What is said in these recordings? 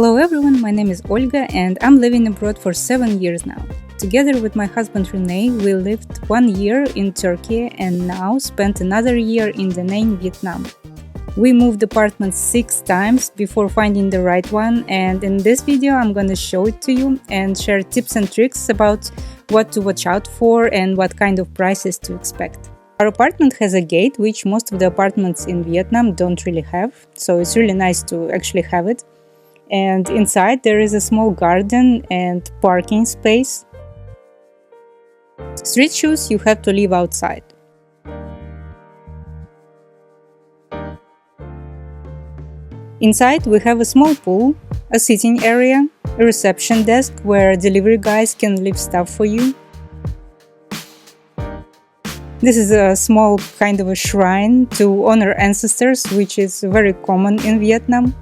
Hello everyone, my name is Olga and I'm living abroad for 7 years now. Together with my husband Renee, we lived 1 year in Turkey and now spent another year in Danang, Vietnam. We moved apartments 6 times before finding the right one, and in this video I'm gonna show it to you and share tips and tricks about what to watch out for and what kind of prices to expect. Our apartment has a gate, which most of the apartments in Vietnam don't really have, so it's really nice to actually have it. And inside there is a small garden and parking space. Street shoes you have to leave outside. Inside we have a small pool, a sitting area, a reception desk where delivery guys can leave stuff for you. This is a small kind of a shrine to honor ancestors, which is very common in Vietnam.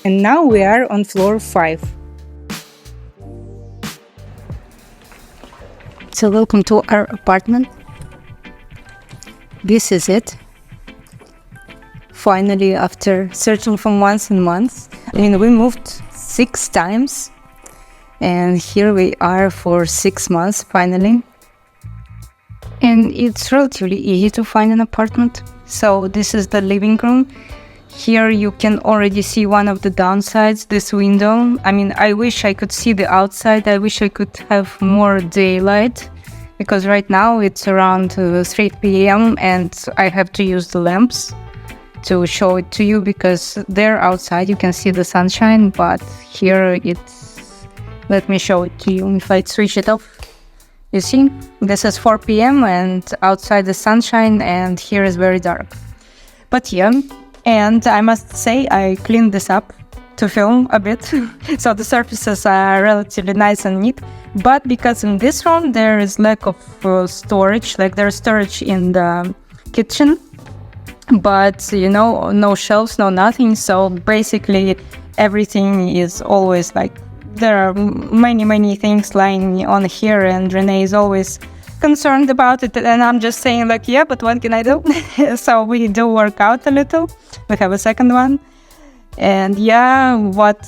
And now we are on floor 5. So welcome to our apartment. This is it. Finally, after searching for months and months, we moved 6 times. And here we are for 6 months finally. And it's relatively easy to find an apartment. So this is the living room. Here you can already see one of the downsides, this window. I wish I could see the outside. I wish I could have more daylight, because right now it's around 3 p.m. and I have to use the lamps to show it to you, because there outside you can see the sunshine, but here it's... Let me show it to you. If I switch it off, you see, this is 4 p.m. and outside the sunshine, and here is very dark. But yeah. And I must say, I cleaned this up to film a bit, so the surfaces are relatively nice and neat. But because in this room there is lack of storage, like there's storage in the kitchen, but no shelves, no nothing. So basically everything is always like, there are many things lying on here, and Renee is always concerned about it, and I'm just saying like, yeah, but what can I do? So we do work out a little. We have a second one. And yeah, what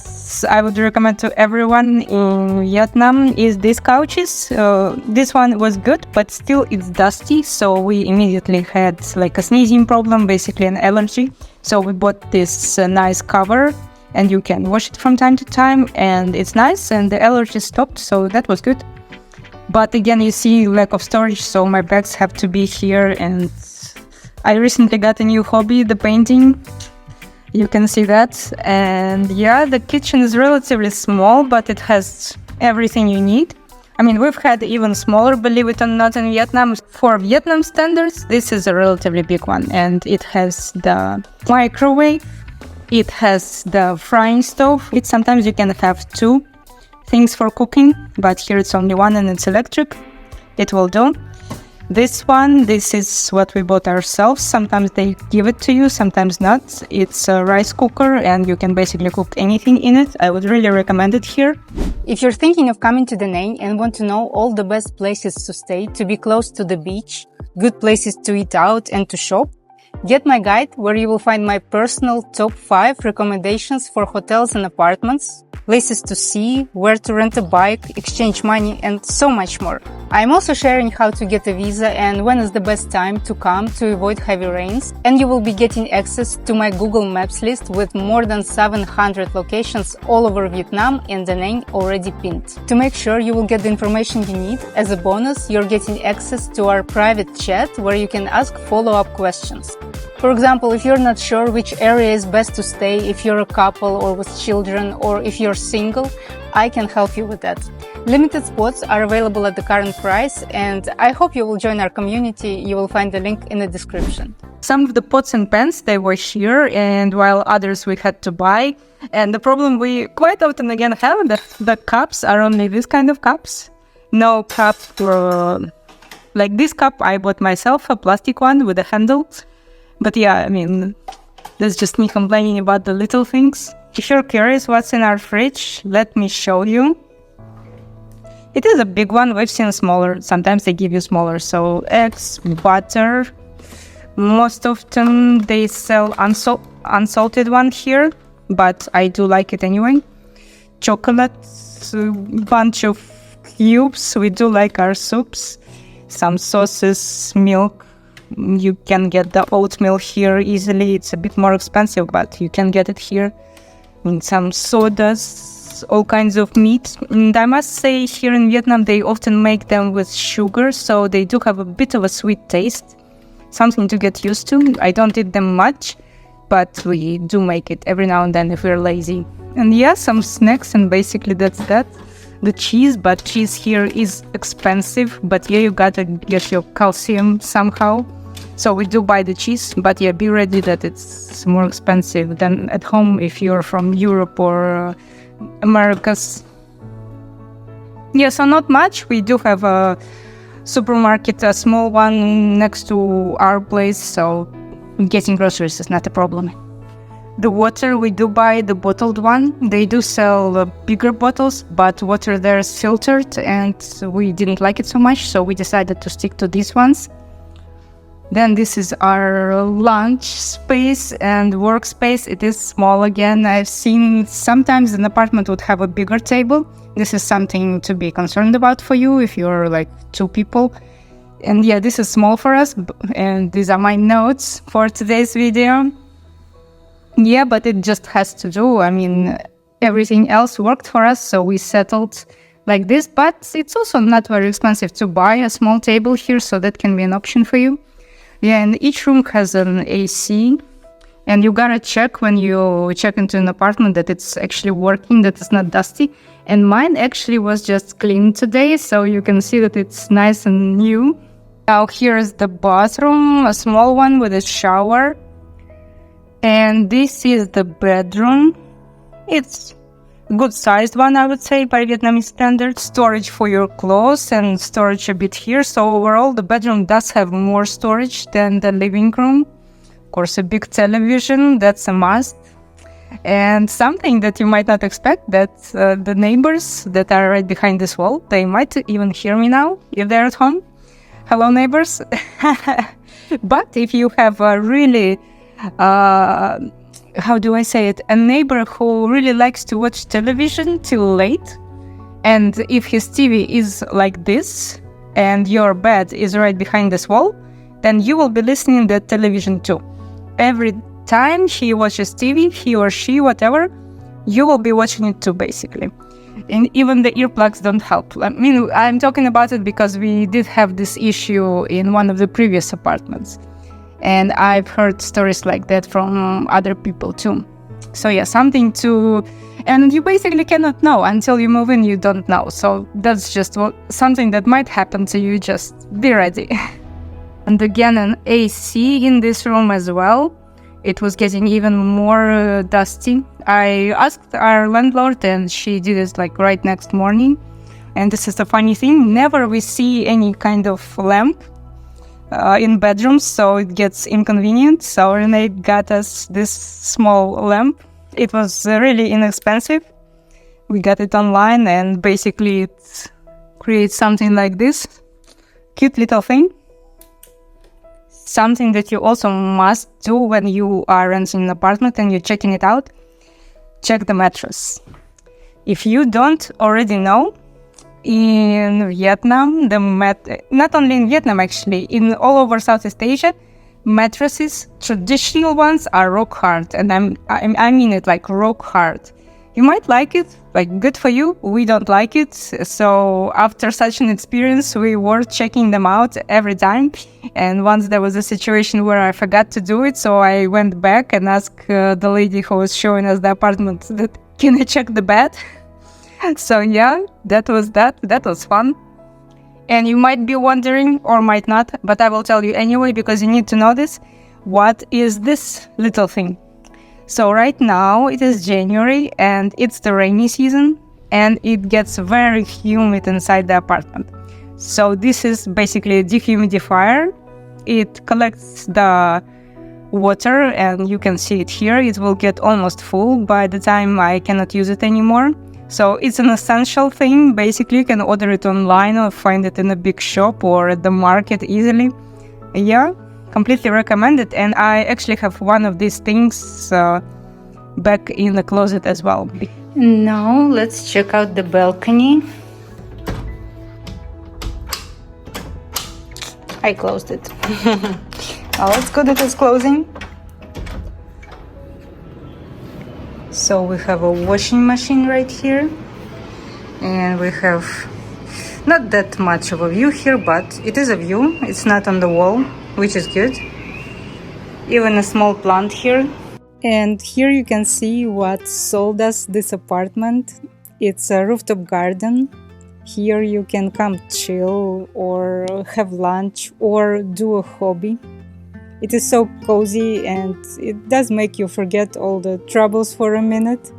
I would recommend to everyone in Vietnam is these couches. This one was good, but still it's dusty, so we immediately had like a sneezing problem, basically an allergy. So we bought this nice cover, and you can wash it from time to time, and it's nice, and the allergy stopped, so that was good. But again, you see lack of storage, so my bags have to be here. And I recently got a new hobby, the painting. You can see that. And yeah, the kitchen is relatively small, but it has everything you need. We've had even smaller, believe it or not, in Vietnam. For Vietnam standards, this is a relatively big one. And it has the microwave. It has the frying stove. Sometimes you can have 2 things for cooking, but here it's only one and it's electric. It will do. This is what we bought ourselves. Sometimes they give it to you, sometimes not. It's a rice cooker and you can basically cook anything in it. I would really recommend it here. If you're thinking of coming to Danang and want to know all the best places to stay, to be close to the beach, good places to eat out and to shop, get my guide where you will find my personal top 5 recommendations for hotels and apartments, places to see, where to rent a bike, exchange money, and so much more. I'm also sharing how to get a visa and when is the best time to come to avoid heavy rains. And you will be getting access to my Google Maps list with more than 700 locations all over Vietnam and Danang already pinned. To make sure you will get the information you need, as a bonus, you're getting access to our private chat where you can ask follow-up questions. For example, if you're not sure which area is best to stay, if you're a couple or with children, or if you're single, I can help you with that. Limited spots are available at the current price, and I hope you will join our community. You will find the link in the description. Some of the pots and pans, they were here, and while others we had to buy. And the problem we quite often again have, that the cups are only this kind of cups. No cup like this cup I bought myself, a plastic one with a handle. But yeah, that's just me complaining about the little things. If you're curious what's in our fridge, let me show you. It is a big one. We've seen smaller. Sometimes they give you smaller. So eggs, butter. Most of them they sell unsalted one here, but I do like it anyway. Chocolate, bunch of cubes. We do like our soups. Some sauces, milk. You can get the oatmeal here easily. It's a bit more expensive, but you can get it here. And some sodas, all kinds of meat. And I must say, here in Vietnam, they often make them with sugar, so they do have a bit of a sweet taste. Something to get used to. I don't eat them much, but we do make it every now and then if we're lazy. And yeah, some snacks, and basically that's that. The cheese, but cheese here is expensive, but yeah, you gotta get your calcium somehow. So we do buy the cheese, but yeah, be ready that it's more expensive than at home if you're from Europe or Americas. Yeah, so not much. We do have a supermarket, a small one next to our place, so getting groceries is not a problem. The water, we do buy the bottled one. They do sell bigger bottles, but water there is filtered, and we didn't like it so much, so we decided to stick to these ones. Then this is our lunch space and workspace. It is small again. I've seen sometimes an apartment would have a bigger table. This is something to be concerned about for you if you're like 2 people. And yeah, this is small for us, and these are my notes for today's video. Yeah, but it just has to do. I mean, everything else worked for us, so we settled like this. But it's also not very expensive to buy a small table here, so that can be an option for you. Yeah, and each room has an AC, and you gotta check when you check into an apartment that it's actually working, that it's not dusty. And mine actually was just cleaned today, so you can see that it's nice and new. Now here is the bathroom, a small one with a shower. And this is the bedroom. It's a good sized one, I would say, by Vietnamese standards. Storage for your clothes and storage a bit here. So overall, the bedroom does have more storage than the living room. Of course, a big television, that's a must. And something that you might not expect, that the neighbors that are right behind this wall, they might even hear me now if they're at home. Hello, neighbors. But if you have a really how do I say it? A neighbor who really likes to watch television till late, and if his TV is like this, and your bed is right behind this wall, then you will be listening to the television too. Every time he watches TV, he or she, whatever, you will be watching it too, basically. And even the earplugs don't help. I mean, I'm talking about it because we did have this issue in one of the previous apartments. And I've heard stories like that from other people too. So yeah, something to... And you basically cannot know until you move in, you don't know. So that's just something that might happen to you, just be ready. And again, an AC in this room as well. It was getting even more dusty. I asked our landlord and she did it like right next morning. And this is the funny thing, never we see any kind of lamp in bedrooms, so it gets inconvenient. So Renee got us this small lamp. It was really inexpensive. We got it online, and basically it creates something like this. Cute little thing. Something that you also must do when you are renting an apartment and you're checking it out, check the mattress. If you don't already know, in Vietnam, not only in Vietnam actually, in all over Southeast Asia, mattresses, traditional ones, are rock hard, and I mean it like rock hard. You might like it, like good for you. We don't like it, so after such an experience, we were checking them out every time. And once there was a situation where I forgot to do it, so I went back and asked the lady who was showing us the apartment, can I check the bed? So yeah, that was fun. And you might be wondering, or might not, but I will tell you anyway, because you need to know this. What is this little thing? So right now it is January and it's the rainy season, and it gets very humid inside the apartment. So this is basically a dehumidifier. It collects the water, and you can see it here. It will get almost full by the time I cannot use it anymore. So it's an essential thing. Basically, you can order it online or find it in a big shop or at the market easily. Yeah, completely recommend it. And I actually have one of these things back in the closet as well. Now let's check out the balcony. I closed it. Oh, it's good that it's closing. So we have a washing machine right here, and we have not that much of a view here, but it is a view. It's not on the wall, which is good. Even a small plant here. And here you can see what sold us this apartment. It's a rooftop garden. Here you can come chill or have lunch or do a hobby. It is so cozy and it does make you forget all the troubles for a minute.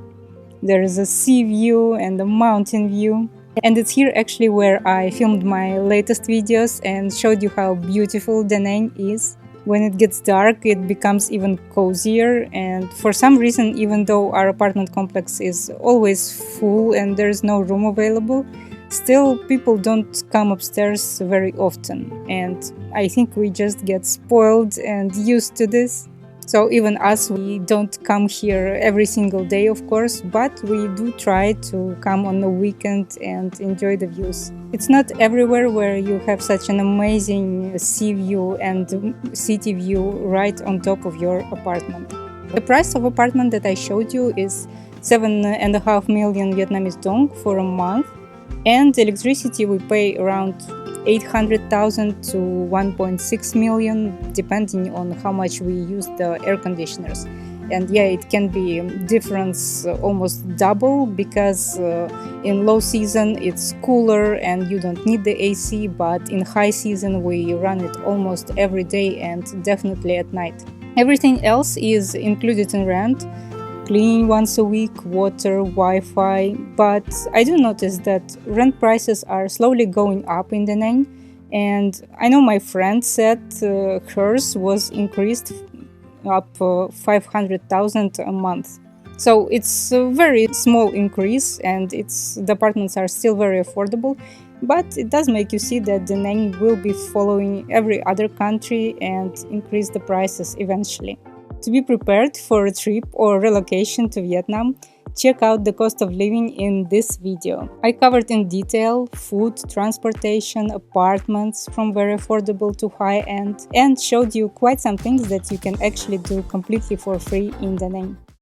There is a sea view and a mountain view. And it's here actually where I filmed my latest videos and showed you how beautiful Danang is. When it gets dark, it becomes even cozier, and for some reason, even though our apartment complex is always full and there's no room available, still people don't come upstairs very often, and I think we just get spoiled and used to this. So even us, we don't come here every single day, of course, but we do try to come on the weekend and enjoy the views. It's not everywhere where you have such an amazing sea view and city view right on top of your apartment. The price of apartment that I showed you is 7.5 million Vietnamese dong for a month, and electricity we pay around 800,000 to 1.6 million, depending on how much we use the air conditioners. And yeah, it can be difference almost double, because in low season it's cooler and you don't need the AC, but in high season we run it almost every day and definitely at night. Everything else is included in rent. Cleaning once a week, water, Wi-Fi, but I do notice that rent prices are slowly going up in Danang, and I know my friend said hers was increased up 500,000 a month. So it's a very small increase, and the apartments are still very affordable, but it does make you see that Danang will be following every other country and increase the prices eventually. To be prepared for a trip or relocation to Vietnam, check out the cost of living in this video. I covered in detail food, transportation, apartments from very affordable to high-end, and showed you quite some things that you can actually do completely for free in Danang.